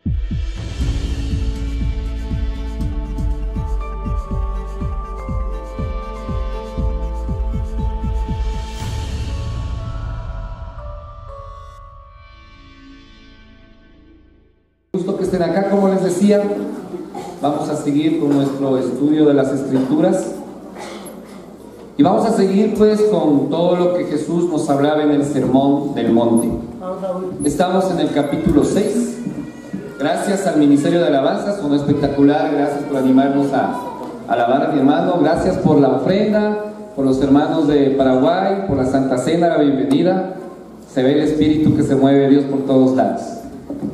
Gusto que estén acá, como les decía, vamos a seguir con nuestro estudio de las Escrituras y vamos a seguir pues con todo lo que Jesús nos hablaba en el Sermón del Monte. Estamos en el capítulo 6. Gracias al Ministerio de Alabanza, sonó espectacular. Gracias por animarnos a alabar a mi hermano. Gracias por la ofrenda, por los hermanos de Paraguay, por la Santa Cena, la bienvenida. Se ve el Espíritu que se mueve Dios por todos lados.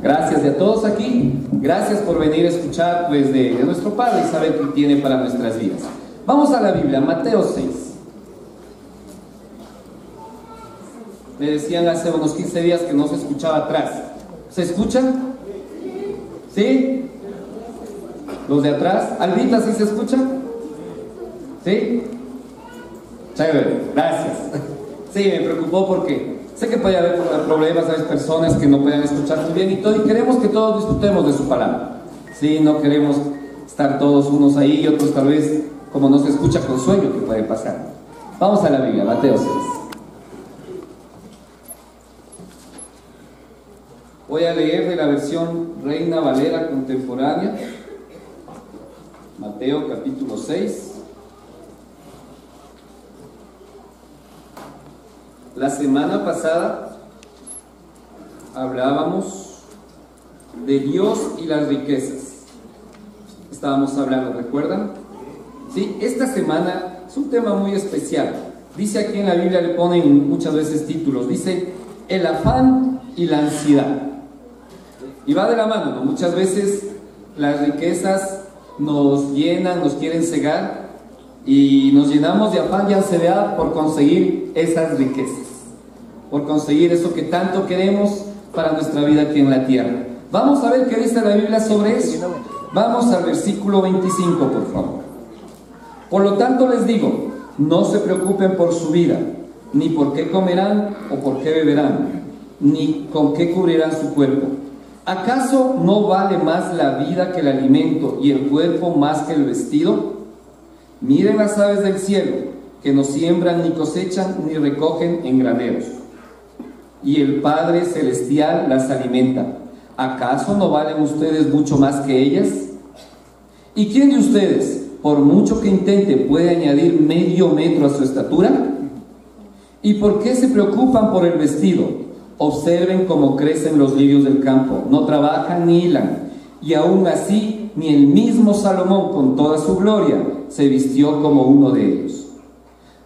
Gracias y a todos aquí, gracias por venir a escuchar pues de nuestro Padre y saber qué tiene para nuestras vidas. Vamos a la Biblia, Mateo 6. Me decían hace unos 15 días que no se escuchaba atrás. ¿Se escuchan? ¿Sí? ¿Los de atrás? ¿Albita sí se escucha? ¿Sí? Chévere, gracias. Sí, me preocupó porque sé que puede haber problemas, hay personas que no puedan escuchar muy bien y todo, y queremos que todos disfrutemos de su palabra. Sí, no queremos estar todos unos ahí y otros tal vez, como no se escucha, con sueño, que puede pasar. Vamos a la Biblia, Mateo 6. Voy a leer de la versión Reina Valera contemporánea, Mateo capítulo 6. La semana pasada hablábamos de Dios y las riquezas. Estábamos hablando, ¿recuerdan? Sí, esta semana es un tema muy especial. Dice aquí en la Biblia, le ponen muchas veces títulos, dice el afán y la ansiedad. Y va de la mano, ¿no? Muchas veces las riquezas nos llenan, nos quieren cegar y nos llenamos de afán y ansiedad por conseguir esas riquezas, por conseguir eso que tanto queremos para nuestra vida aquí en la tierra. Vamos a ver qué dice la Biblia sobre eso. Vamos al versículo 25, por favor. Por lo tanto les digo, no se preocupen por su vida, ni por qué comerán o por qué beberán, ni con qué cubrirán su cuerpo. ¿Acaso no vale más la vida que el alimento y el cuerpo más que el vestido? Miren las aves del cielo, que no siembran ni cosechan ni recogen en graneros, y el Padre Celestial las alimenta. ¿Acaso no valen ustedes mucho más que ellas? ¿Y quién de ustedes, por mucho que intente, puede añadir medio metro a su estatura? ¿Y por qué se preocupan por el vestido? Observen cómo crecen los lirios del campo, no trabajan ni hilan, y aún así ni el mismo Salomón con toda su gloria se vistió como uno de ellos.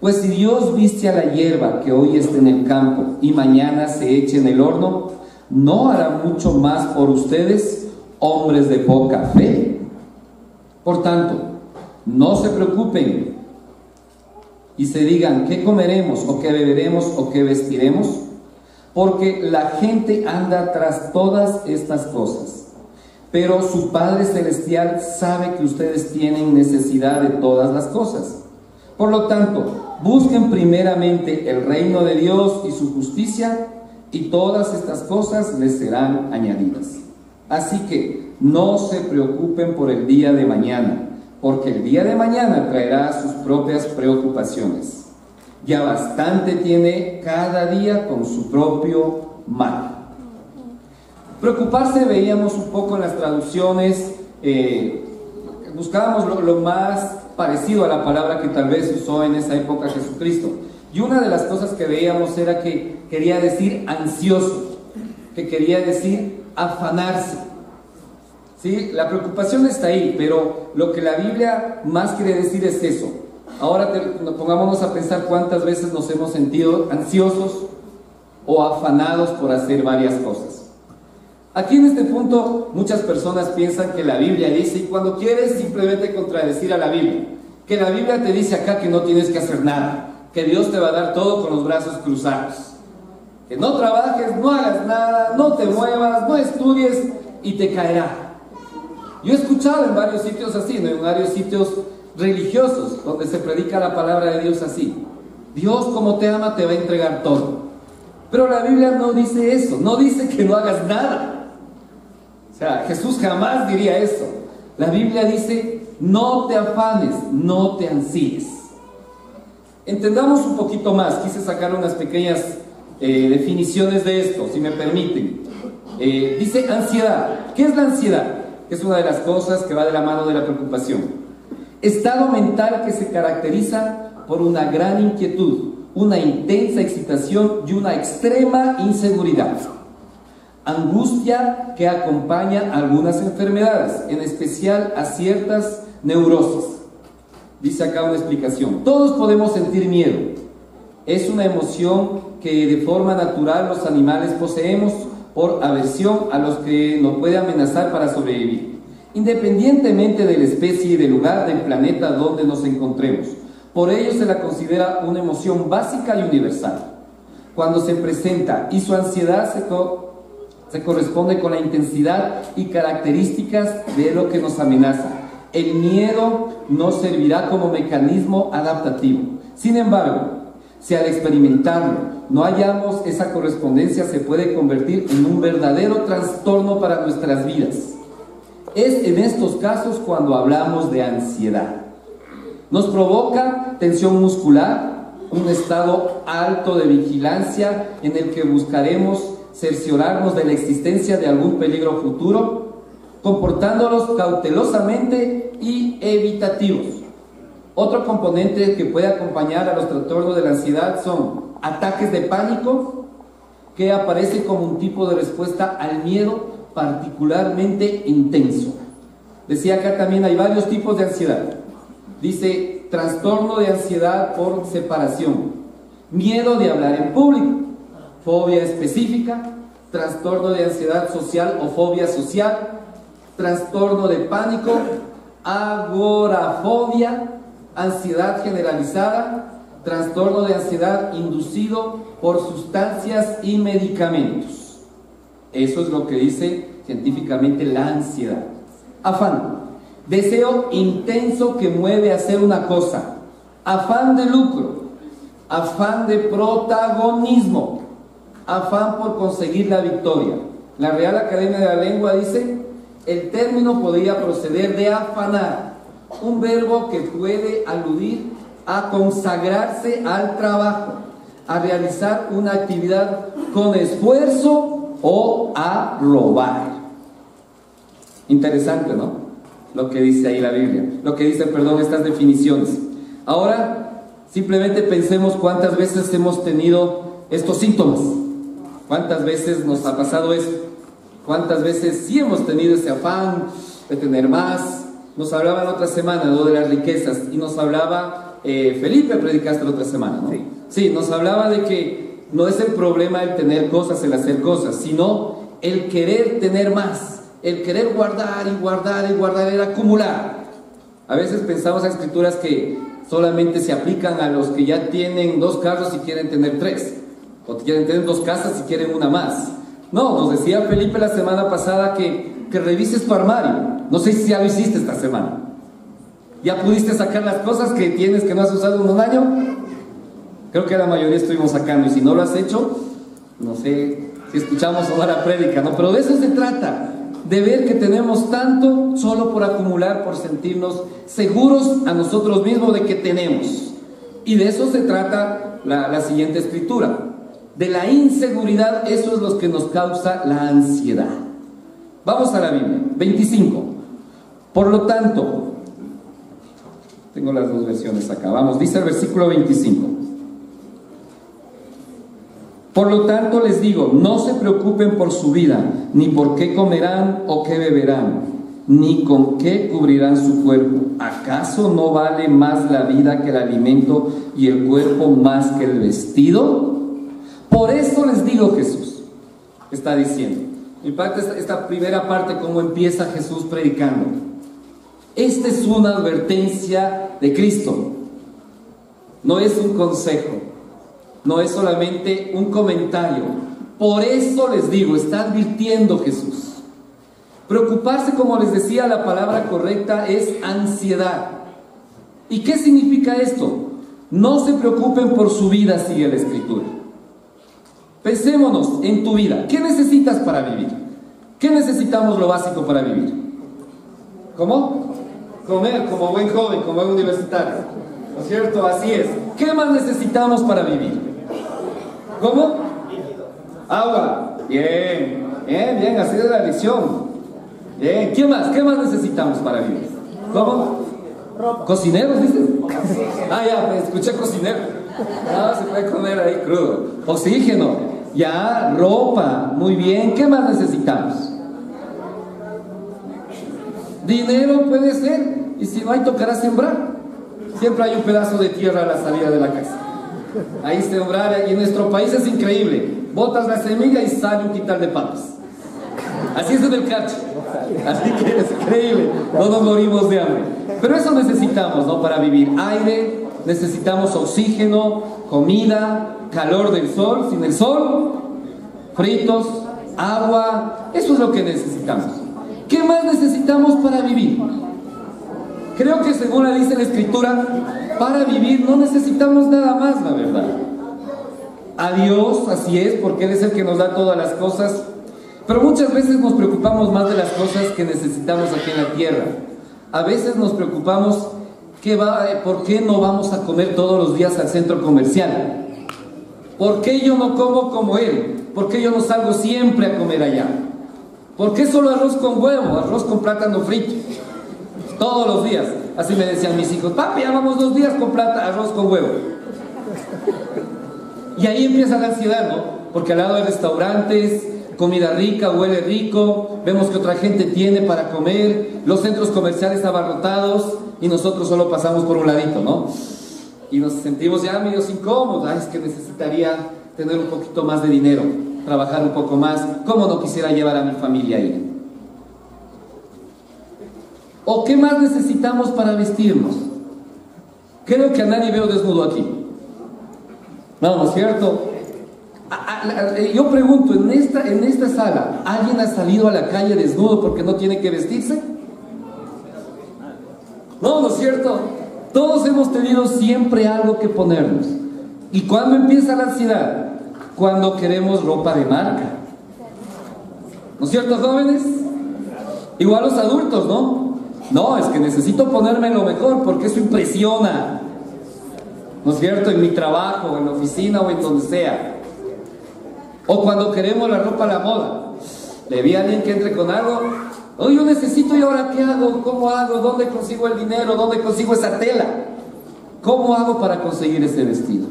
Pues si Dios viste a la hierba que hoy está en el campo y mañana se eche en el horno, ¿no hará mucho más por ustedes, hombres de poca fe? Por tanto, no se preocupen y se digan qué comeremos o qué beberemos o qué vestiremos, porque la gente anda tras todas estas cosas. Pero su Padre Celestial sabe que ustedes tienen necesidad de todas las cosas. Por lo tanto, busquen primeramente el reino de Dios y su justicia, y todas estas cosas les serán añadidas. Así que no se preocupen por el día de mañana, porque el día de mañana traerá sus propias preocupaciones. Ya bastante tiene cada día con su propio mal. Preocuparse, veíamos un poco en las traducciones, buscábamos lo más parecido a la palabra que tal vez usó en esa época Jesucristo. Y una de las cosas que veíamos era que quería decir ansioso, que quería decir afanarse. ¿Sí? La preocupación está ahí, pero lo que la Biblia más quiere decir es eso. Ahora pongámonos a pensar cuántas veces nos hemos sentido ansiosos o afanados por hacer varias cosas. Aquí en este punto muchas personas piensan que la Biblia dice, y cuando quieres simplemente contradecir a la Biblia, que la Biblia te dice acá que no tienes que hacer nada, que Dios te va a dar todo con los brazos cruzados, que no trabajes, no hagas nada, no te muevas, no estudies y te caerá. Yo he escuchado en varios sitios así, ¿no? En varios sitios religiosos donde se predica la palabra de Dios así: Dios, como te ama, te va a entregar todo. Pero la Biblia no dice eso, no dice que no hagas nada. O sea, Jesús jamás diría eso. La Biblia dice, no te afanes, no te ansíes. Entendamos un poquito más. Quise sacar unas pequeñas definiciones de esto, si me permiten. Dice ansiedad. ¿Qué es la ansiedad? Es una de las cosas que va de la mano de la preocupación. Estado mental que se caracteriza por una gran inquietud, una intensa excitación y una extrema inseguridad. Angustia que acompaña a algunas enfermedades, en especial a ciertas neurosis. Dice acá una explicación. Todos podemos sentir miedo. Es una emoción que de forma natural los animales poseemos por aversión a los que nos puede amenazar para sobrevivir, independientemente de la especie y del lugar del planeta donde nos encontremos. Por ello se la considera una emoción básica y universal. Cuando se presenta y su ansiedad se corresponde con la intensidad y características de lo que nos amenaza. El miedo nos servirá como mecanismo adaptativo. Sin embargo, si al experimentarlo no hallamos esa correspondencia, se puede convertir en un verdadero trastorno para nuestras vidas. Es en estos casos cuando hablamos de ansiedad. Nos provoca tensión muscular, un estado alto de vigilancia en el que buscaremos cerciorarnos de la existencia de algún peligro futuro, comportándonos cautelosamente y evitativos. Otro componente que puede acompañar a los trastornos de la ansiedad son ataques de pánico, que aparecen como un tipo de respuesta al miedo particularmente intenso. Decía acá también hay varios tipos de ansiedad. Dice trastorno de ansiedad por separación, miedo de hablar en público, fobia específica, trastorno de ansiedad social o fobia social, trastorno de pánico, agorafobia, ansiedad generalizada, trastorno de ansiedad inducido por sustancias y medicamentos. Eso es lo que dice científicamente la ansiedad. Afán, deseo intenso que mueve a hacer una cosa, afán de lucro, afán de protagonismo, afán por conseguir la victoria. La Real Academia de la Lengua dice, el término podría proceder de afanar, un verbo que puede aludir a consagrarse al trabajo, a realizar una actividad con esfuerzo o a robar. Interesante, ¿no? Lo que dice ahí la Biblia, lo que dicen, estas definiciones. Ahora, simplemente pensemos cuántas veces hemos tenido estos síntomas, cuántas veces nos ha pasado eso, cuántas veces sí hemos tenido ese afán de tener más. Nos hablaba la otra semana, ¿no?, de las riquezas, y nos hablaba, Felipe, predicaste la otra semana, ¿no? Sí, nos hablaba de que no es el problema el tener cosas, el hacer cosas, sino el querer tener más, el querer guardar y guardar y guardar, el acumular. A veces pensamos en escrituras que solamente se aplican a los que ya tienen 2 carros y quieren tener 3, o quieren tener 2 casas y quieren una más. No, nos decía Felipe la semana pasada que revises tu armario. No sé si ya lo hiciste esta semana. ¿Ya pudiste sacar las cosas que tienes que no has usado en un año? Creo que la mayoría estuvimos sacando, y si no lo has hecho, no sé si escuchamos o no la prédica, ¿no? Pero de eso se trata, de ver que tenemos tanto solo por acumular, por sentirnos seguros a nosotros mismos de que tenemos. Y de eso se trata la siguiente escritura. De la inseguridad, eso es lo que nos causa la ansiedad. Vamos a la Biblia, 25. Por lo tanto, tengo las 2 versiones acá, vamos, dice el versículo 25. Por lo tanto les digo, no se preocupen por su vida, ni por qué comerán o qué beberán, ni con qué cubrirán su cuerpo. ¿Acaso no vale más la vida que el alimento y el cuerpo más que el vestido? Por eso les digo, Jesús está diciendo. Me impacta esta primera parte, cómo empieza Jesús predicando. Esta es una advertencia de Cristo. No es un consejo, no es solamente un comentario. Por eso les digo, está advirtiendo Jesús. Preocuparse, como les decía, la palabra correcta es ansiedad. ¿Y qué significa esto? No se preocupen por su vida, sigue la Escritura. Pensémonos en tu vida. ¿Qué necesitas para vivir? ¿Qué necesitamos lo básico para vivir? ¿Cómo? Comer como buen joven, como buen universitario. ¿No es cierto? Así es. ¿Qué más necesitamos para vivir? ¿Cómo? Agua. Bien, bien, bien, así es la lección. Bien, ¿qué más? ¿Qué más necesitamos para vivir? ¿Cómo? ¿Cocineros, dices? Ah, ya, pues, escuché cocinero. No, se puede comer ahí crudo. Oxígeno. Ya, ropa. Muy bien. ¿Qué más necesitamos? Dinero puede ser. Y si no hay, tocará sembrar. Siempre hay un pedazo de tierra a la salida de la casa. Ahí sembrar. Y en nuestro país es increíble. Botas la semilla y sale un quintal de papas. Así es en el Cacho. Así que es increíble. No nos morimos de hambre. Pero eso necesitamos, ¿no? Para vivir. Aire, necesitamos oxígeno, comida, calor del sol. Sin el sol, fritos, agua. Eso es lo que necesitamos. ¿Qué más necesitamos para vivir? Creo que según la dice la Escritura, para vivir no necesitamos nada más, la verdad. A Dios, así es, porque Él es el que nos da todas las cosas. Pero muchas veces nos preocupamos más de las cosas que necesitamos aquí en la tierra. A veces nos preocupamos ¿por qué no vamos a comer todos los días al centro comercial? ¿Por qué yo no como como él? ¿Por qué yo no salgo siempre a comer allá? ¿Por qué solo arroz con huevo, arroz con plátano frito? Todos los días. Así me decían mis hijos, papi, ya vamos 2 días con arroz con huevo. Y ahí empieza la ansiedad, ¿no? Porque al lado hay restaurantes, comida rica, huele rico, vemos que otra gente tiene para comer, los centros comerciales abarrotados y nosotros solo pasamos por un ladito, ¿no? Y nos sentimos ya medio incómodos. Ay, es que necesitaría tener un poquito más de dinero, trabajar un poco más. ¿Cómo no quisiera llevar a mi familia ahí? ¿O qué más necesitamos para vestirnos? Creo que a nadie veo desnudo aquí. No, ¿no es cierto? Yo pregunto, en esta sala, ¿alguien ha salido a la calle desnudo porque no tiene que vestirse? No, ¿no es cierto? Todos hemos tenido siempre algo que ponernos. ¿Y cuándo empieza la ansiedad? Cuando queremos ropa de marca. ¿No es cierto, jóvenes? Igual los adultos, ¿no? No, es que necesito ponerme lo mejor porque eso impresiona. ¿No es cierto? En mi trabajo, en la oficina o en donde sea. O cuando queremos la ropa a la moda. Le vi a alguien que entre con algo. Oh, yo necesito, ¿y ahora qué hago? ¿Cómo hago? ¿Dónde consigo el dinero? ¿Dónde consigo esa tela? ¿Cómo hago para conseguir ese vestido?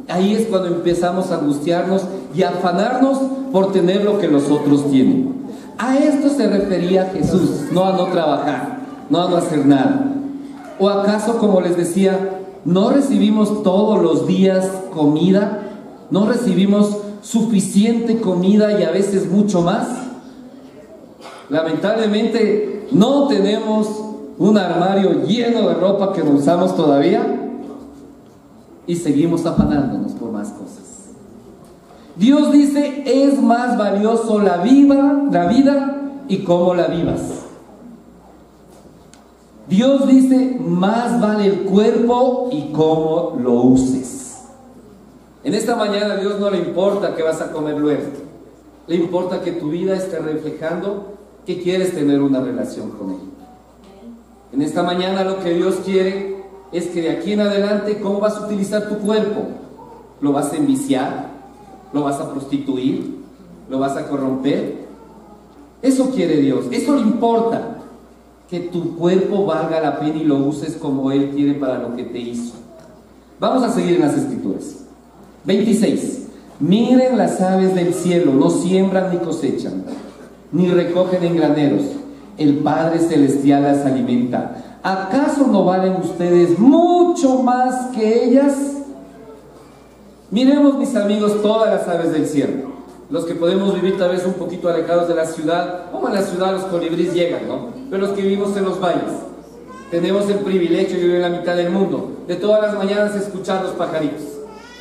Ahí es cuando empezamos a angustiarnos y a afanarnos por tener lo que los otros tienen. A esto se refería Jesús, no a no trabajar, no a no hacer nada. ¿O acaso, como les decía, no recibimos todos los días comida? ¿No recibimos suficiente comida y a veces mucho más? Lamentablemente no tenemos un armario lleno de ropa que no usamos todavía y seguimos afanándonos por más cosas. Dios dice, es más valioso la vida y cómo la vivas. Dios dice, más vale el cuerpo y cómo lo uses. En esta mañana a Dios no le importa qué vas a comer luego. Le importa que tu vida esté reflejando que quieres tener una relación con Él. En esta mañana lo que Dios quiere es que de aquí en adelante, ¿cómo vas a utilizar tu cuerpo? ¿Lo vas a enviciar? ¿Lo vas a prostituir? ¿Lo vas a corromper? Eso quiere Dios, eso le importa. Que tu cuerpo valga la pena y lo uses como Él quiere para lo que te hizo. Vamos a seguir en las Escrituras. 26. Miren las aves del cielo, no siembran ni cosechan, ni recogen en graneros. El Padre Celestial las alimenta. ¿Acaso no valen ustedes mucho más que ellas? Miremos, mis amigos, todas las aves del cielo. Los que podemos vivir tal vez un poquito alejados de la ciudad, como en la ciudad los colibríes llegan, ¿no? Pero los que vivimos en los valles, tenemos el privilegio, yo vivo en la mitad del mundo, de todas las mañanas escuchar los pajaritos.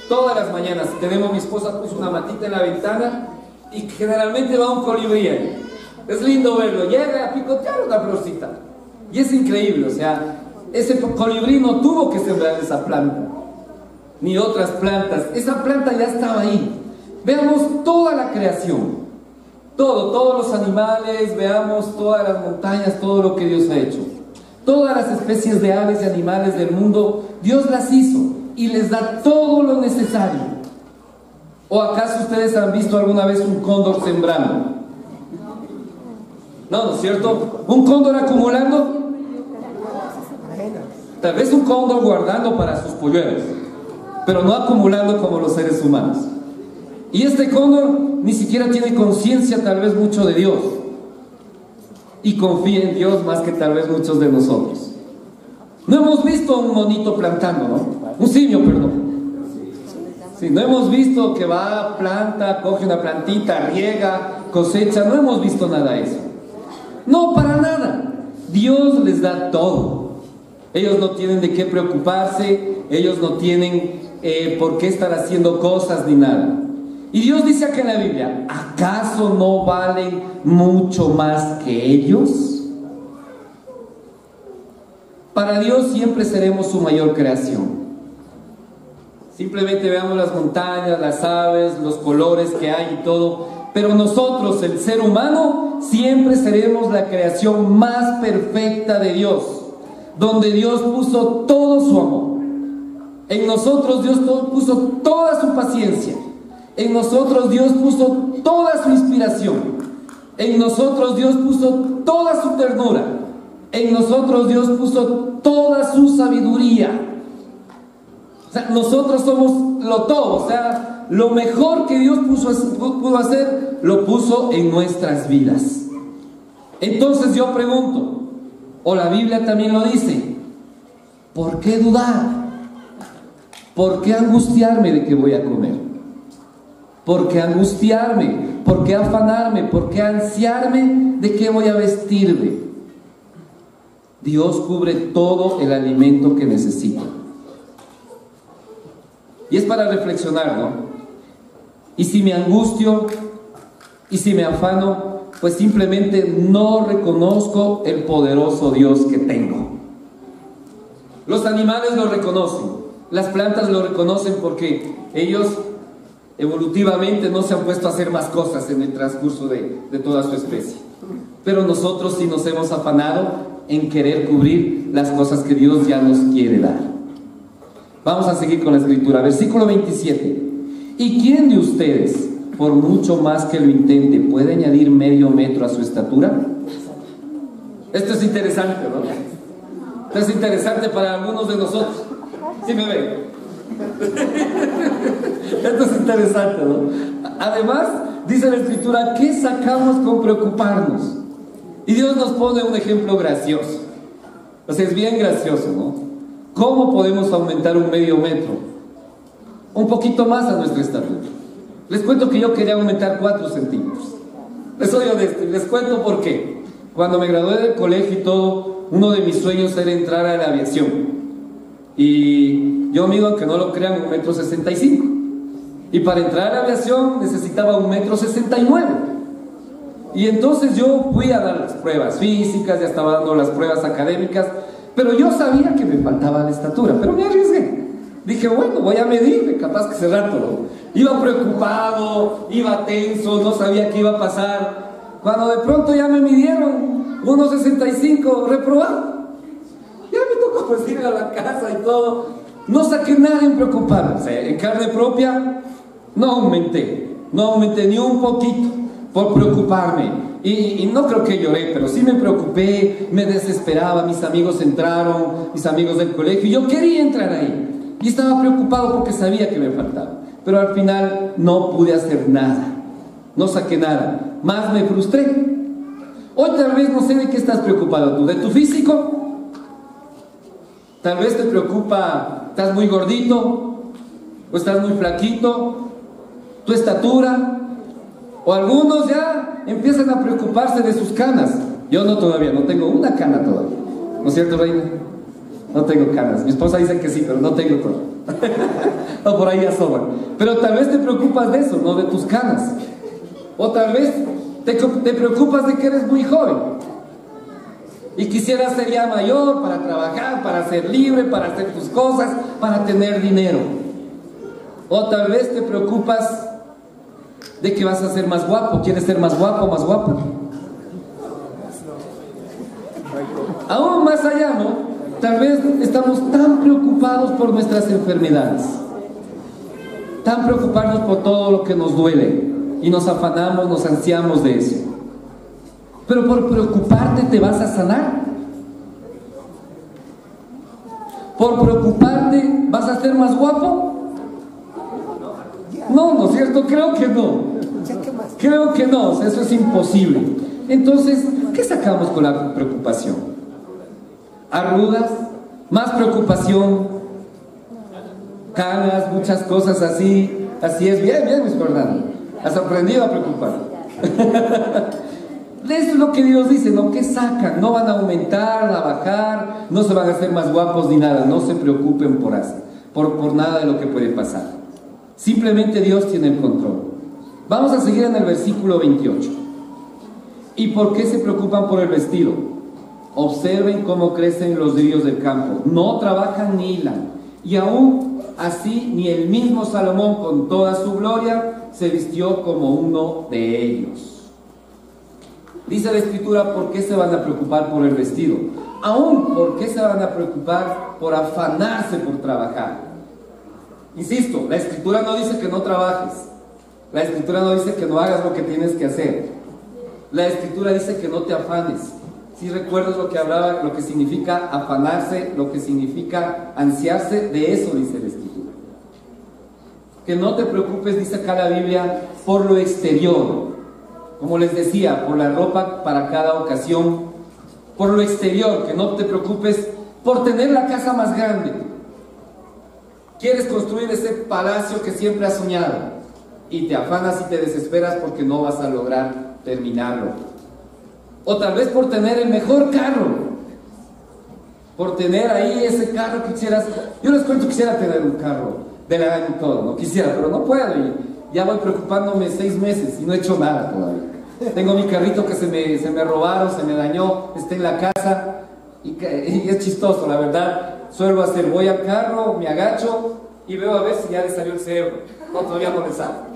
Todas las mañanas tenemos, mi esposa puso una matita en la ventana y generalmente va un colibrí ahí. Es lindo verlo, llega a picotear una florcita. Y es increíble, o sea, ese colibrí no tuvo que sembrar esa planta, ni otras plantas. Esa planta ya estaba ahí. Veamos toda la creación. todos los animales, veamos todas las montañas, todo lo que Dios ha hecho. Todas las especies de aves y animales del mundo, Dios las hizo y les da todo lo necesario. ¿O acaso ustedes han visto alguna vez un cóndor sembrando? No, ¿no es cierto? ¿Un cóndor acumulando? Tal vez un cóndor guardando para sus polluelos, pero no acumulando como los seres humanos. Y este cóndor ni siquiera tiene conciencia tal vez mucho de Dios, y confía en Dios más que tal vez muchos de nosotros. No hemos visto un monito plantando, ¿no? Un simio, perdón. Sí, no hemos visto que va, planta, coge una plantita, riega, cosecha. No hemos visto nada de eso. No, para nada. Dios les da todo. Ellos no tienen de qué preocuparse. Ellos no tienen por qué estar haciendo cosas ni nada. Y Dios dice acá en la Biblia, ¿acaso no valen mucho más que ellos? Para Dios siempre seremos su mayor creación. Simplemente veamos las montañas, las aves, los colores que hay y todo. Pero nosotros, el ser humano, siempre seremos la creación más perfecta de Dios, donde Dios puso todo su amor. En nosotros Dios puso toda su paciencia. En nosotros Dios puso toda su inspiración. En nosotros Dios puso toda su ternura. En nosotros Dios puso toda su sabiduría. O sea, nosotros somos lo todo. O sea, lo mejor que Dios pudo hacer, lo puso en nuestras vidas. Entonces yo pregunto, o la Biblia también lo dice, ¿por qué dudar? ¿Por qué angustiarme de que voy a comer? ¿Por qué angustiarme? ¿Por qué afanarme? ¿Por qué ansiarme de qué voy a vestirme? Dios cubre todo el alimento que necesito. Y es para reflexionar, ¿no? Y si me angustio, y si me afano, pues simplemente no reconozco el poderoso Dios que tengo. Los animales lo reconocen, las plantas lo reconocen porque ellos evolutivamente no se han puesto a hacer más cosas en el transcurso de toda su especie. Pero nosotros sí nos hemos afanado en querer cubrir las cosas que Dios ya nos quiere dar. Vamos a seguir con la escritura, versículo 27. ¿Y quién de ustedes, por mucho más que lo intente, puede añadir medio metro a su estatura? Esto es interesante, ¿no? Esto es interesante para algunos de nosotros. ¿Sí me ven? Esto es interesante, ¿no? Además, dice la escritura, ¿qué sacamos con preocuparnos? Y Dios nos pone un ejemplo gracioso. O sea, es bien gracioso, ¿no? ¿Cómo podemos aumentar un medio metro? Un poquito más a nuestra estatura. Les cuento que yo quería aumentar 4 centímetros. Les soy honesto, les cuento por qué. Cuando me gradué del colegio y todo, uno de mis sueños era entrar a la aviación. Y yo mido, aunque no lo crean, 1,65 m. Y para entrar a la aviación necesitaba 1,69 m. Y entonces yo fui a dar las pruebas físicas, ya estaba dando las pruebas académicas, pero yo sabía que me faltaba la estatura, pero me arriesgué. Dije, bueno, voy a medirme, capaz que ese rato, ¿no? Iba preocupado, iba tenso, no sabía qué iba a pasar. Cuando de pronto ya me midieron 1,65, reprobado. Ya me tocó pues ir a la casa y todo. No saqué nada en preocuparme. O sea, en carne propia no aumenté ni un poquito por preocuparme. Y no creo que lloré, pero sí me preocupé, me desesperaba. Mis amigos entraron, mis amigos del colegio, y yo quería entrar ahí. Y estaba preocupado porque sabía que me faltaba. Pero al final no pude hacer nada. No saqué nada. Más me frustré. Hoy tal vez no sé de qué estás preocupado tú. ¿De tu físico? Tal vez te preocupa, estás muy gordito, o estás muy flaquito, tu estatura. O algunos ya empiezan a preocuparse de sus canas. Yo no todavía, no tengo una cana todavía. ¿No es cierto, Reina? No tengo canas. Mi esposa dice que sí, pero no tengo todavía. No, por ahí asoman. Pero tal vez te preocupas de eso, no de tus canas. O tal vez te preocupas de que eres muy joven y quisieras ser ya mayor para trabajar, para ser libre, para hacer tus cosas, para tener dinero. O tal vez te preocupas de que vas a ser más guapo. ¿Quieres ser más guapo, más guapa? Aún más allá, ¿no? Tal vez estamos tan preocupados por nuestras enfermedades, tan preocupados por todo lo que nos duele, y nos afanamos, nos ansiamos de eso. Pero por preocuparte te vas a sanar. Por preocuparte vas a ser más guapo. No, ¿no es cierto? Creo que no. Creo que no, o sea, eso es imposible. Entonces, ¿qué sacamos con la preocupación? Arrugas, más preocupación, canas, muchas cosas así. Así es, bien, Luis Fernando. Has aprendido a preocupar. Eso es lo que Dios dice, ¿no? ¿Qué sacan? No van a aumentar, a bajar, no se van a hacer más guapos ni nada. No se preocupen por nada de lo que puede pasar. Simplemente Dios tiene el control. Vamos a seguir en el versículo 28. ¿Y por qué se preocupan por el vestido? Observen cómo crecen los lirios del campo. No trabajan ni hilan. Y aún así, ni el mismo Salomón, con toda su gloria, se vistió como uno de ellos. Dice la Escritura, ¿por qué se van a preocupar por el vestido? Aún, ¿por qué se van a preocupar por afanarse por trabajar? Insisto, la Escritura no dice que no trabajes. La Escritura no dice que no hagas lo que tienes que hacer. La Escritura dice que no te afanes. Si recuerdas lo que hablaba, lo que significa afanarse, lo que significa ansiarse, de eso dice la Escritura. Que no te preocupes, dice acá la Biblia, por lo exterior. Como les decía, por la ropa para cada ocasión. Por lo exterior, que no te preocupes por tener la casa más grande. Quieres construir ese palacio que siempre has soñado y te afanas y te desesperas porque no vas a lograr terminarlo. O tal vez por tener el mejor carro, por tener ahí ese carro que quisieras. Yo les cuento, quisiera tener un carro del año y todo, no quisiera, pero no puedo, y ya voy preocupándome 6 meses y no he hecho nada todavía. Tengo mi carrito que se me robaron, se me dañó, está en la casa y es chistoso, la verdad. Suelo hacer, voy al carro, me agacho y veo a ver si ya le salió el cerebro. No, todavía no le sale.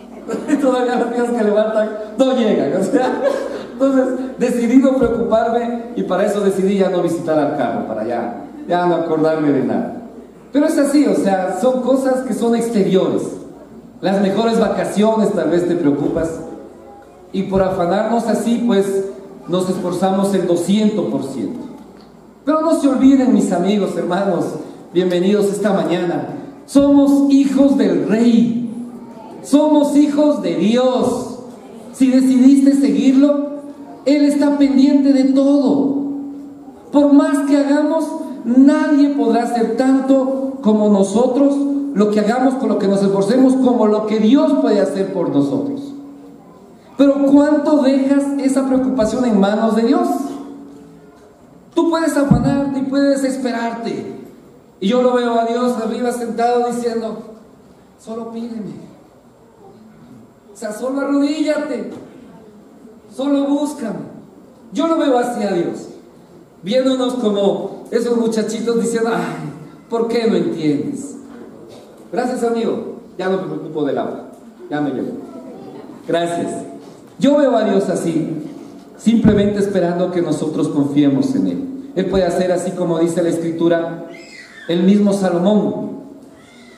Todavía los días que levantan no llegan, o sea. Entonces decidí no preocuparme y para eso decidí ya no visitar al carro, para ya no acordarme de nada. Pero es así, o sea, son cosas que son exteriores. Las mejores vacaciones tal vez te preocupas, y por afanarnos así pues nos esforzamos el 200%. Pero no se olviden, mis amigos, hermanos, bienvenidos esta mañana. Somos hijos del Rey, somos hijos de Dios. Si decidiste seguirlo, Él está pendiente de todo. Por más que hagamos, nadie podrá hacer tanto como nosotros, lo que hagamos, con lo que nos esforcemos, como lo que Dios puede hacer por nosotros. Pero ¿cuánto dejas esa preocupación en manos de Dios? Tú puedes afanarte y puedes desesperarte. Y yo lo veo a Dios arriba sentado diciendo, solo pídeme. O sea, solo arrodíllate. Solo búscame. Yo lo veo así a Dios, viéndonos como esos muchachitos diciendo, ay, ¿por qué no entiendes? Gracias, amigo. Ya no me preocupo del agua. Ya me llevo. Gracias. Yo veo a Dios así, simplemente esperando que nosotros confiemos en Él. Él puede hacer así como dice la Escritura. El mismo Salomón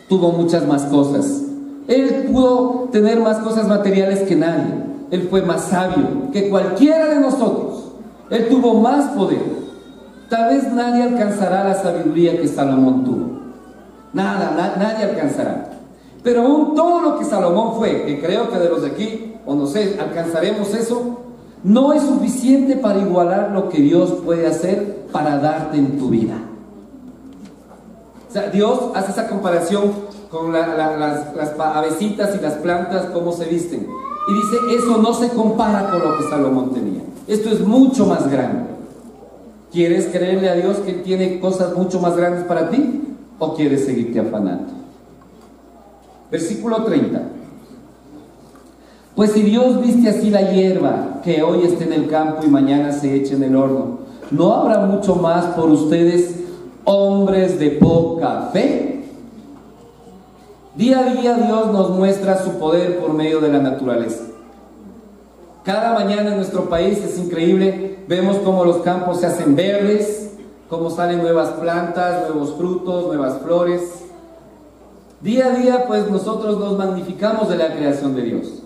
tuvo muchas más cosas. Él pudo tener más cosas materiales que nadie. Él fue más sabio que cualquiera de nosotros. Él tuvo más poder. Tal vez nadie alcanzará la sabiduría que Salomón tuvo. Nadie alcanzará. Pero aún todo lo que Salomón fue, que creo que de los de aquí, o no sé, alcanzaremos eso, no es suficiente para igualar lo que Dios puede hacer para darte en tu vida. O sea, Dios hace esa comparación con las avecitas y las plantas, cómo se visten. Y dice, eso no se compara con lo que Salomón tenía. Esto es mucho más grande. ¿Quieres creerle a Dios que tiene cosas mucho más grandes para ti? ¿O quieres seguirte afanando? Versículo 30. Pues si Dios viste así la hierba que hoy está en el campo y mañana se echa en el horno, ¿no habrá mucho más por ustedes, hombres de poca fe? Día a día Dios nos muestra su poder por medio de la naturaleza. Cada mañana en nuestro país es increíble, vemos cómo los campos se hacen verdes, cómo salen nuevas plantas, nuevos frutos, nuevas flores. Día a día, pues nosotros nos magnificamos de la creación de Dios.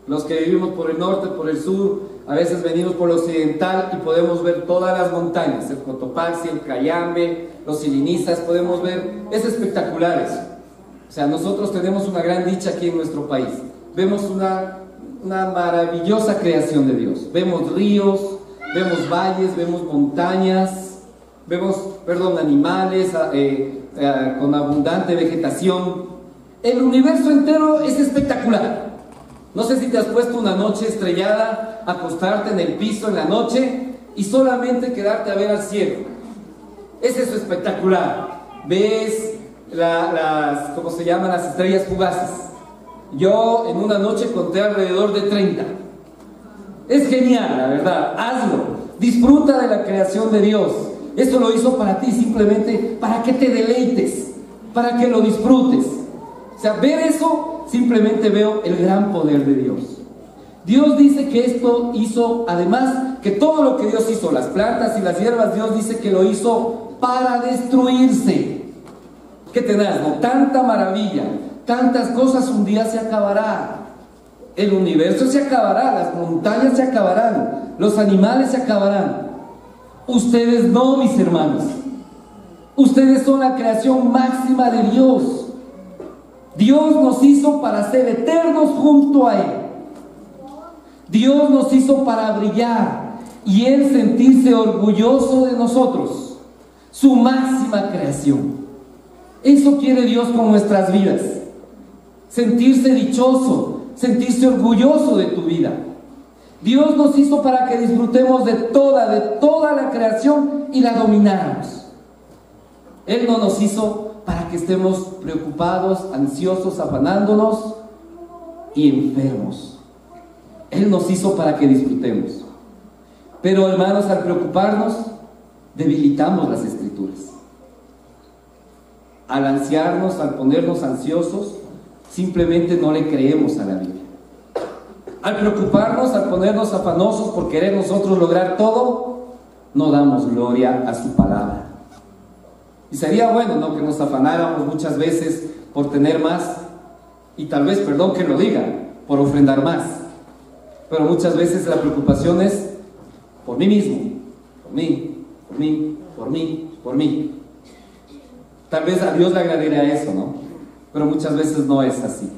Los que vivimos por el norte, por el sur, a veces venimos por el occidental y podemos ver todas las montañas, el Cotopaxi, el Cayambe, los Silinizas, podemos ver, es espectacular eso. O sea, nosotros tenemos una gran dicha aquí en nuestro país. Vemos una maravillosa creación de Dios. Vemos ríos, vemos valles, vemos montañas, vemos, animales con abundante vegetación. El universo entero es espectacular. No sé si te has puesto una noche estrellada, acostarte en el piso en la noche y solamente quedarte a ver al cielo. Es eso espectacular. Ves ¿cómo se llaman? Las estrellas fugaces. Yo en una noche conté alrededor de 30. Es genial, la verdad. Hazlo. Disfruta de la creación de Dios. Eso lo hizo para ti, simplemente para que te deleites, para que lo disfrutes. O sea, ver eso, simplemente veo el gran poder de Dios. Dios dice que esto hizo, además, que todo lo que Dios hizo, las plantas y las hierbas, Dios dice que lo hizo para destruirse. Qué tenaz, ¿no? Tanta maravilla, tantas cosas, un día se acabará. El universo se acabará, las montañas se acabarán, los animales se acabarán. Ustedes no, mis hermanos. Ustedes son la creación máxima de Dios. Dios nos hizo para ser eternos junto a Él. Dios nos hizo para brillar y Él sentirse orgulloso de nosotros, su máxima creación. Eso quiere Dios con nuestras vidas. Sentirse dichoso, sentirse orgulloso de tu vida. Dios nos hizo para que disfrutemos de toda la creación y la domináramos. Él no nos hizo para que estemos preocupados, ansiosos, afanándonos y enfermos. Él nos hizo para que disfrutemos. Pero, hermanos, al preocuparnos, debilitamos las Escrituras. Al ansiarnos, al ponernos ansiosos, simplemente no le creemos a la Biblia. Al preocuparnos, al ponernos afanosos por querer nosotros lograr todo, no damos gloria a su palabra. Y sería bueno, ¿no?, que nos afanáramos muchas veces por tener más, y tal vez, perdón que lo diga, por ofrendar más. Pero muchas veces la preocupación es por mí mismo, por mí. Tal vez a Dios le agradaría eso, ¿no? Pero muchas veces no es así.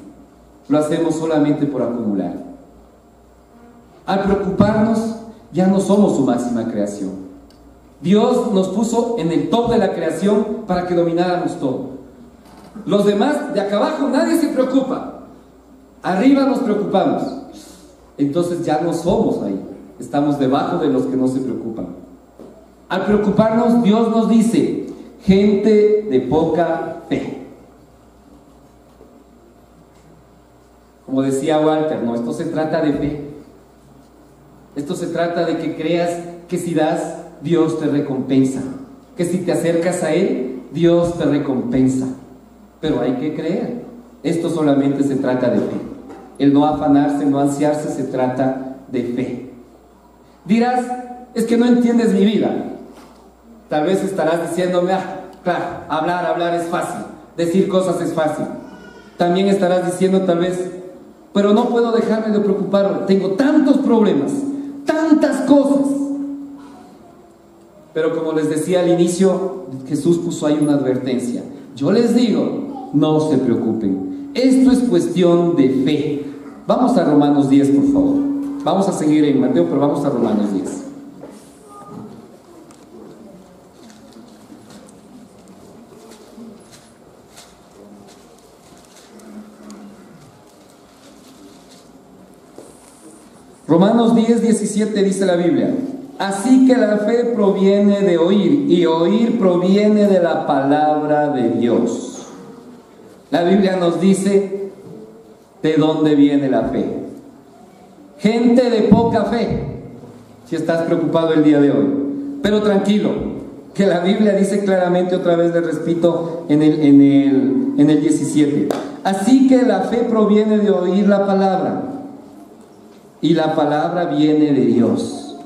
Lo hacemos solamente por acumular. Al preocuparnos, ya no somos su máxima creación. Dios nos puso en el top de la creación para que domináramos todo. Los demás, de acá abajo, nadie se preocupa. Arriba nos preocupamos. Entonces ya no somos ahí. Estamos debajo de los que no se preocupan. Al preocuparnos, Dios nos dice: gente de poca fe. Como decía Walter, no, esto se trata de fe. Esto se trata de que creas que si das, Dios te recompensa. Que si te acercas a Él, Dios te recompensa. Pero hay que creer. Esto solamente se trata de fe. El no afanarse, no ansiarse, se trata de fe. Dirás: es que no entiendes mi vida. Tal vez estarás diciéndome: claro, hablar es fácil, decir cosas es fácil. También estarás diciendo tal vez: pero no puedo dejarme de preocuparme, tengo tantos problemas, tantas cosas. Pero como les decía al inicio, Jesús puso ahí una advertencia. Yo les digo, no se preocupen. Esto es cuestión de fe. Vamos a Romanos 10, por favor. Vamos a seguir en Mateo, pero vamos a Romanos 10. Romanos 10, 17 dice la Biblia: así que la fe proviene de oír, y oír proviene de la palabra de Dios. La Biblia nos dice de dónde viene la fe. Gente de poca fe, si estás preocupado el día de hoy. Pero tranquilo, que la Biblia dice claramente, otra vez le repito, en el 17: así que la fe proviene de oír la palabra. y la palabra viene de Dios.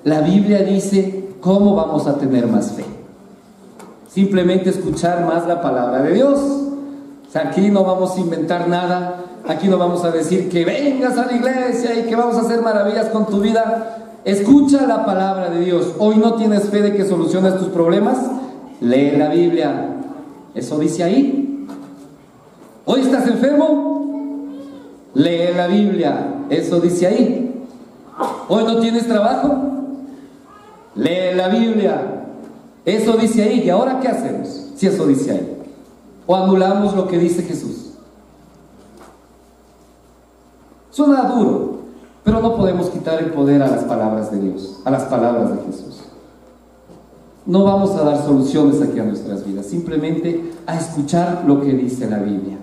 La Biblia dice, ¿cómo vamos a tener más fe? Simplemente escuchar más la palabra de Dios. O sea, aquí no vamos a inventar nada, aquí no vamos a decir que vengas a la iglesia y que vamos a hacer maravillas con tu vida. Escucha la palabra de Dios. Hoy no tienes fe de que soluciones tus problemas, lee la Biblia. Eso dice ahí. Hoy estás enfermo, lee la Biblia. Eso dice ahí. Hoy no tienes trabajo, lee la Biblia. Eso dice ahí. ¿Y ahora qué hacemos si eso dice ahí? ¿O anulamos lo que dice Jesús? Suena duro, pero no podemos quitar el poder a las palabras de Dios, a las palabras de Jesús. No vamos a dar soluciones aquí a nuestras vidas, simplemente a escuchar lo que dice la Biblia.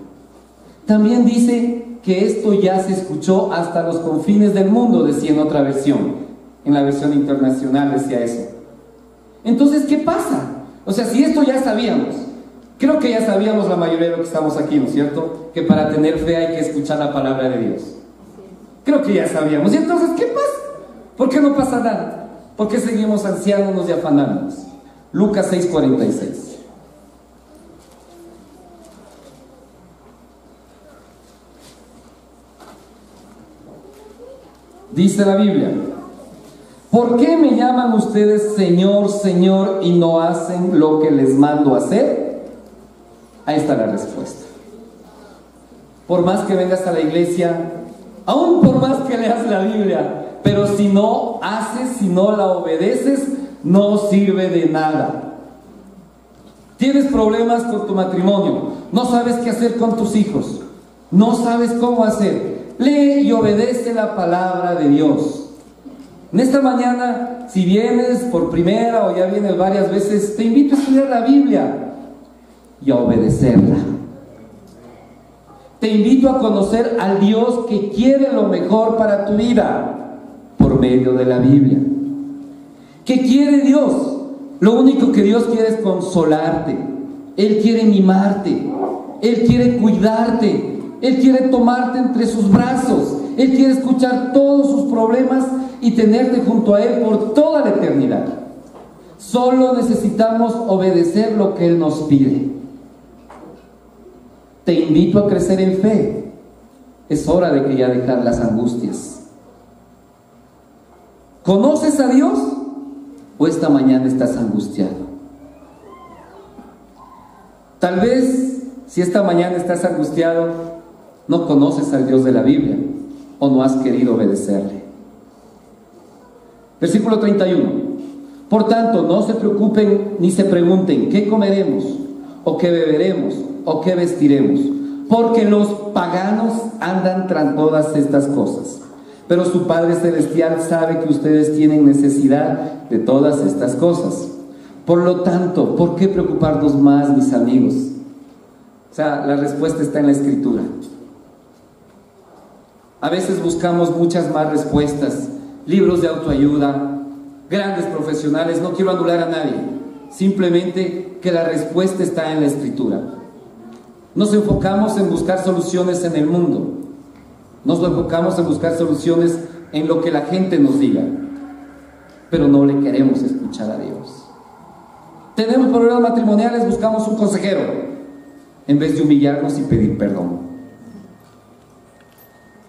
También dice que esto ya se escuchó hasta los confines del mundo, decía en otra versión. En la versión internacional decía eso. Entonces, ¿qué pasa? O sea, si esto ya sabíamos, creo que ya sabíamos la mayoría de los que estamos aquí, ¿no es cierto? Que para tener fe hay que escuchar la palabra de Dios. Creo que ya sabíamos. ¿Y entonces qué pasa? ¿Por qué no pasa nada? ¿Por qué seguimos ansiándonos y afanándonos? Lucas 6:46. Dice la Biblia: ¿por qué me llaman ustedes Señor, Señor y no hacen lo que les mando hacer? Ahí está la respuesta. Por más que vengas a la iglesia, aún por más que leas la Biblia, pero si no haces, si no la obedeces, no sirve de nada. Tienes problemas con tu matrimonio, no sabes qué hacer con tus hijos, no sabes cómo hacer. Lee y obedece la palabra de Dios. En esta mañana, si vienes por primera o ya vienes varias veces, te invito a estudiar la Biblia y a obedecerla. Te invito a conocer al Dios que quiere lo mejor para tu vida por medio de la Biblia. ¿Qué quiere Dios? Lo único que Dios quiere es consolarte. Él quiere mimarte. Él quiere cuidarte. Él quiere tomarte entre sus brazos. Él quiere escuchar todos sus problemas y tenerte junto a Él por toda la eternidad. Solo necesitamos obedecer lo que Él nos pide. Te invito a crecer en fe. Es hora de que ya dejar las angustias. ¿Conoces a Dios? ¿O esta mañana estás angustiado? Tal vez, si esta mañana estás angustiado, no conoces al Dios de la Biblia o no has querido obedecerle. Versículo 31. Por tanto, no se preocupen ni se pregunten ¿qué comeremos? ¿O qué beberemos? ¿O qué vestiremos? Porque los paganos andan tras todas estas cosas. Pero su Padre Celestial sabe que ustedes tienen necesidad de todas estas cosas. Por lo tanto, ¿por qué preocuparnos más, mis amigos? O sea, la respuesta está en la Escritura. A veces buscamos muchas más respuestas, libros de autoayuda, grandes profesionales. No quiero anular a nadie, simplemente que la respuesta está en la Escritura. Nos enfocamos en buscar soluciones en el mundo, nos enfocamos en buscar soluciones en lo que la gente nos diga, pero no le queremos escuchar a Dios. Tenemos problemas matrimoniales, buscamos un consejero en vez de humillarnos y pedir perdón.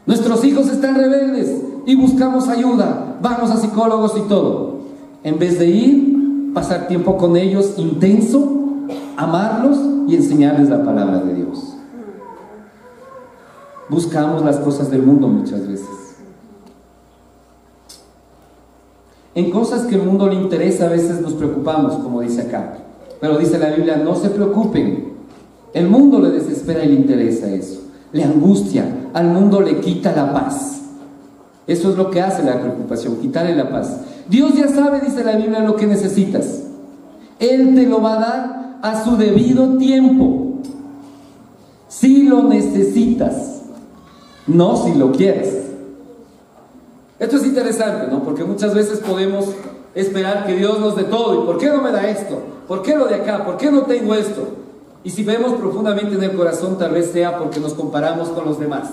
Nuestros hijos están rebeldes y buscamos ayuda, vamos a psicólogos y todo, en vez de ir, pasar tiempo con ellos intenso, amarlos y enseñarles la palabra de Dios. Buscamos las cosas del mundo muchas veces. En cosas que el mundo le interesa a veces nos preocupamos, como dice acá, pero dice la Biblia, no se preocupen. El mundo le desespera y le interesa eso, le angustia, al mundo le quita la paz. Eso es lo que hace la preocupación, quitarle la paz. Dios ya sabe, dice la Biblia, lo que necesitas. Él te lo va a dar a su debido tiempo, si lo necesitas, no si lo quieres. Esto es interesante, ¿no? Porque muchas veces podemos esperar que Dios nos dé todo. ¿Y por qué no me da esto? ¿Por qué lo de acá? ¿Por qué no tengo esto? Y si vemos profundamente en el corazón, tal vez sea porque nos comparamos con los demás.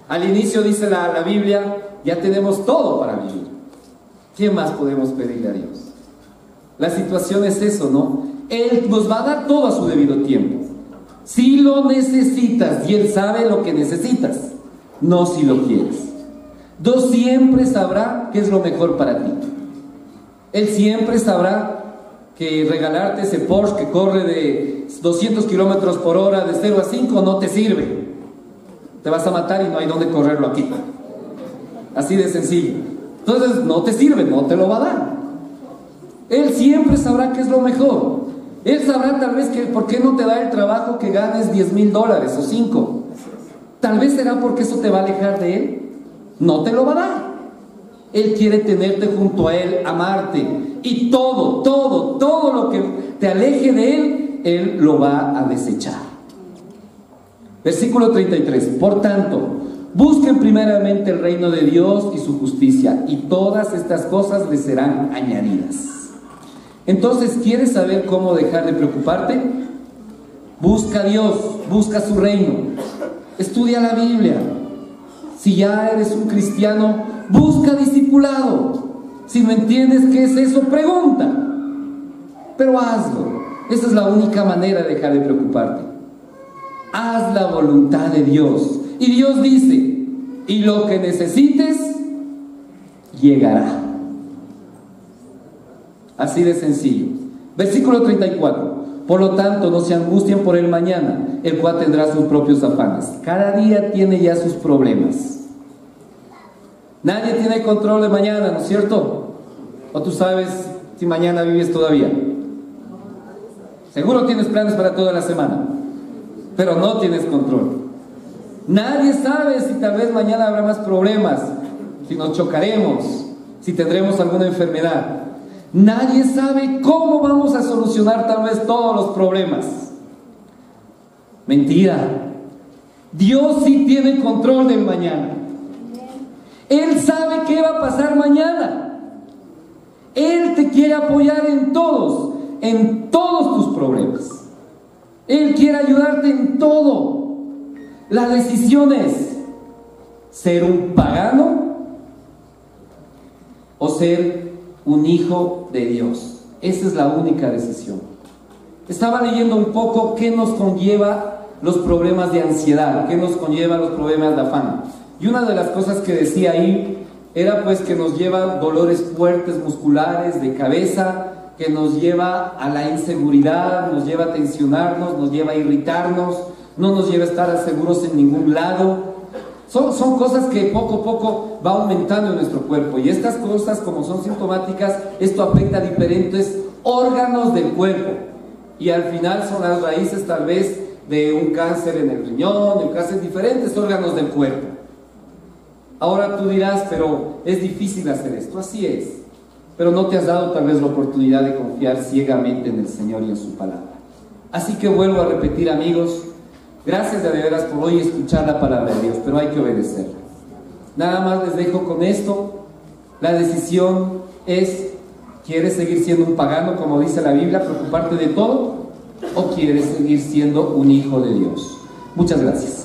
Al inicio dice la Biblia, ya tenemos todo para vivir. ¿Qué más podemos pedirle a Dios? La situación es eso, ¿no? Él nos va a dar todo a su debido tiempo. Si lo necesitas, y Él sabe lo que necesitas, no si lo quieres. Dios siempre sabrá qué es lo mejor para ti. Él siempre sabrá que regalarte ese Porsche que corre de 200 kilómetros por hora de 0 a 5 no te sirve. Te vas a matar y no hay dónde correrlo aquí. Así de sencillo. Entonces no te sirve, no te lo va a dar. Él siempre sabrá qué es lo mejor. Él sabrá tal vez que por qué no te da el trabajo que ganes $10,000 o 5. Tal vez será porque eso te va a alejar de Él. No te lo va a dar. Él quiere tenerte junto a Él, amarte. Y todo lo que te aleje de Él, Él lo va a desechar. Versículo 33. Por tanto, busquen primeramente el reino de Dios y su justicia, y todas estas cosas les serán añadidas. Entonces, ¿quieres saber cómo dejar de preocuparte? Busca a Dios, busca su reino, estudia la Biblia. Si ya eres un cristiano, busca discipulado. Si no entiendes qué es eso, pregunta. Pero hazlo. Esa es la única manera de dejar de preocuparte. Haz la voluntad de Dios. Y Dios dice, y lo que necesites, llegará. Así de sencillo. Versículo 34. Por lo tanto, no se angustien por el mañana, el cual tendrá sus propios afanes. Cada día tiene ya sus problemas. Nadie tiene control de mañana, ¿no es cierto? ¿O tú sabes si mañana vives todavía? Seguro tienes planes para toda la semana, pero no tienes control. Nadie sabe si tal vez mañana habrá más problemas, si nos chocaremos, si tendremos alguna enfermedad. Nadie sabe cómo vamos a solucionar tal vez todos los problemas. Mentira. Dios sí tiene control del mañana. Él sabe qué va a pasar mañana. Él te quiere apoyar en todos tus problemas. Él quiere ayudarte en todo. La decisión es ser un pagano o ser un hijo de Dios. Esa es la única decisión. Estaba leyendo un poco qué nos conlleva los problemas de ansiedad, qué nos conlleva los problemas de afán. Y una de las cosas que decía ahí era pues que nos lleva dolores fuertes musculares de cabeza, que nos lleva a la inseguridad, nos lleva a tensionarnos, nos lleva a irritarnos, no nos lleva a estar seguros en ningún lado. Son cosas que poco a poco va aumentando en nuestro cuerpo, y estas cosas, como son sintomáticas, esto afecta a diferentes órganos del cuerpo, y al final son las raíces tal vez de un cáncer en el riñón, de un cáncer en diferentes órganos del cuerpo. Ahora tú dirás, pero es difícil hacer esto. Así es, pero no te has dado tal vez la oportunidad de confiar ciegamente en el Señor y en su palabra. Así que vuelvo a repetir, amigos, gracias de veras por hoy escuchar la palabra de Dios, pero hay que obedecerla. Nada más les dejo con esto. La decisión es: ¿quieres seguir siendo un pagano, como dice la Biblia, preocuparte de todo? ¿O quieres seguir siendo un hijo de Dios? Muchas gracias.